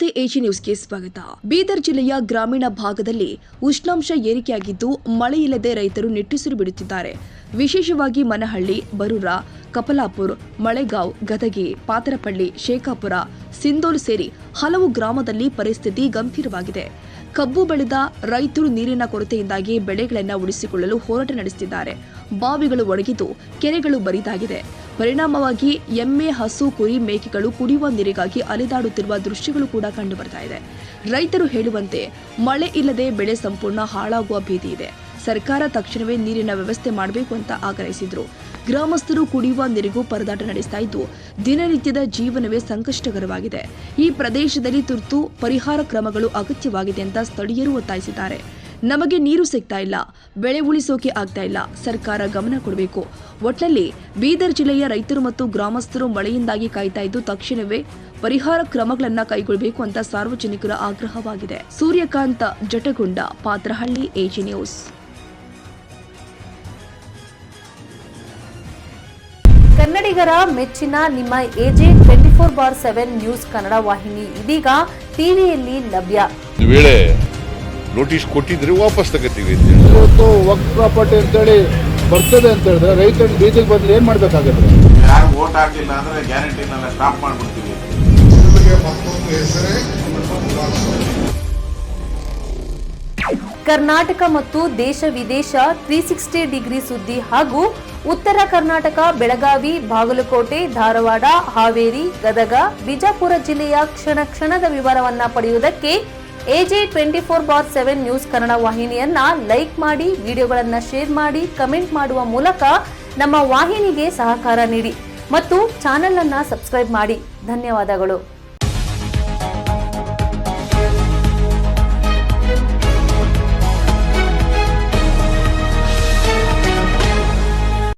ನಮಸ್ತೆ ಎಜಿ ನ್ಯೂಸ್ಗೆ ಸ್ವಾಗತ. ಬೀದರ್ ಜಿಲ್ಲೆಯ ಗ್ರಾಮೀಣ ಭಾಗದಲ್ಲಿ ಉಷ್ಣಾಂಶ ಏರಿಕೆಯಾಗಿದ್ದು ಮಳೆಯಿಲ್ಲದೆ ರೈತರು ನಿಟ್ಟುಸಿರು ಬಿಡುತ್ತಿದ್ದಾರೆ. ವಿಶೇಷವಾಗಿ ಮನಹಳ್ಳಿ, ಬರೂರ, ಕಪಲಾಪುರ್, ಮಳೆಗಾಂವ್, ಗದಗಿ, ಪಾತರಪಳ್ಳಿ, ಶೇಖಾಪುರ, ಸಿಂಧೋಲ್ ಸೇರಿ ಹಲವು ಗ್ರಾಮದಲ್ಲಿ ಪರಿಸ್ಥಿತಿ ಗಂಭೀರವಾಗಿದೆ. ಕಬ್ಬು ಬೆಳೆದ ರೈತರು ನೀರಿನ ಕೊರತೆಯಿಂದಾಗಿ ಬೆಳೆಗಳನ್ನು ಉಳಿಸಿಕೊಳ್ಳಲು ಹೋರಾಟ ನಡೆಸುತ್ತಿದ್ದಾರೆ. ಬಾವಿಗಳು ಒಣಗಿದ್ದು ಕೆರೆಗಳು ಬರಿದಾಗಿದೆ. ಪರಿಣಾಮವಾಗಿ ಎಮ್ಮೆ, ಹಸು, ಕುರಿ, ಮೇಕೆಗಳು ಕುಡಿಯುವ ನೀರಿಗಾಗಿ ಅಲೆದಾಡುತ್ತಿರುವ ದೃಶ್ಯಗಳು ಕೂಡ ಕಂಡುಬರ್ತಾ ಇದೆ. ರೈತರು ಹೇಳುವಂತೆ ಮಳೆ ಇಲ್ಲದೆ ಬೆಳೆ ಸಂಪೂರ್ಣ ಹಾಳಾಗುವ ಭೀತಿ ಇದೆ. ಸರ್ಕಾರ ತಕ್ಷಣವೇ ನೀರಿನ ವ್ಯವಸ್ಥೆ ಮಾಡಬೇಕು ಅಂತ ಆಗ್ರಹಿಸಿದ್ರು. ಗ್ರಾಮಸ್ಥರು ಕುಡಿಯುವ ನೀರಿಗೂ ಪರದಾಟ ನಡೆಸ್ತಾ ಇದ್ದು ದಿನನಿತ್ಯದ ಜೀವನವೇ ಸಂಕಷ್ಟಕರವಾಗಿದೆ. ಈ ಪ್ರದೇಶದಲ್ಲಿ ತುರ್ತು ಪರಿಹಾರ ಕ್ರಮಗಳು ಅಗತ್ಯವಾಗಿದೆ ಅಂತ ಸ್ಥಳೀಯರು ಒತ್ತಾಯಿಸಿದ್ದಾರೆ. ನಮಗೆ ನೀರು ಸಿಗ್ತಾ ಇಲ್ಲ, ಬೆಳೆ ಉಳಿಸೋಕೆ ಆಗ್ತಾ ಇಲ್ಲ, ಸರ್ಕಾರ ಗಮನ ಕೊಡಬೇಕು. ಒಟ್ನಲ್ಲಿ ಬೀದರ್ ಜಿಲ್ಲೆಯ ರೈತರು ಮತ್ತು ಗ್ರಾಮಸ್ಥರು ಮಳೆಯಿಂದಾಗಿ ಕಾಯ್ತಾ ಇದ್ದು ತಕ್ಷಣವೇ ಪರಿಹಾರ ಕ್ರಮಗಳನ್ನು ಕೈಗೊಳ್ಳಬೇಕು ಅಂತ ಸಾರ್ವಜನಿಕರ ಆಗ್ರಹವಾಗಿದೆ. Suryakanta ಜಟಗುಂಡ, ಪಾತ್ರಹಳ್ಳಿ, AG news. ಕನ್ನಡಿಗರ ಮೆಚ್ಚಿನ ನಿಮ್ಮ ಎಜೆ 24/7 ನ್ಯೂಸ್ ಕನ್ನಡ ವಾಹಿನಿ ಇದೀಗ ಟಿವಿಯಲ್ಲಿ ಲಭ್ಯ. ವೇಳೆ ನೋಟಿಸ್ ಕೊಟ್ಟಿದ್ರೆ ವಾಪಸ್ ತಗೋತೀವಿ. ಇವತ್ತು ವಕ್ಫ್ ಪ್ರಾಪರ್ಟಿ ಅಂತೇಳಿ ಬರ್ತದೆ ಅಂತ ಹೇಳಿದ್ರೆ ರೈತರು ಬೀದಿಗೆ ಬದಲು ಏನ್ ಮಾಡ್ಬೇಕಾಗುತ್ತೆ? ಯಾರು ವೋಟ್ ಹಾಕಿಲ್ಲ ಅಂದ್ರೆ ಗ್ಯಾರಂಟಿನೆಲ್ಲ ಸ್ಟಾಪ್ ಮಾಡ್ಬಿಡ್ತೀವಿ. ಕರ್ನಾಟಕ ಮತ್ತು ದೇಶ ವಿದೇಶ 360 ಡಿಗ್ರಿ ಸುದ್ದಿ ಹಾಗೂ ಉತ್ತರ ಕರ್ನಾಟಕ, ಬೆಳಗಾವಿ, ಬಾಗಲಕೋಟೆ, ಧಾರವಾಡ, ಹಾವೇರಿ, ಗದಗ, ಬಿಜಾಪುರ ಜಿಲ್ಲೆಯ ಕ್ಷಣ ಕ್ಷಣದ ವಿವರವನ್ನ ಪಡೆಯುವುದಕ್ಕೆ ಎಜೆ 24/7 ನ್ಯೂಸ್ ಕನ್ನಡ ವಾಹಿನಿಯನ್ನ ಲೈಕ್ ಮಾಡಿ, ವಿಡಿಯೋಗಳನ್ನ ಶೇರ್ ಮಾಡಿ, ಕಮೆಂಟ್ ಮಾಡುವ ಮೂಲಕ ನಮ್ಮ ವಾಹಿನಿಗೆ ಸಹಕಾರ ನೀಡಿ ಮತ್ತು ಚಾನೆಲ್ ಅನ್ನ ಸಬ್ಸ್ಕ್ರೈಬ್ ಮಾಡಿ. ಧನ್ಯವಾದಗಳು.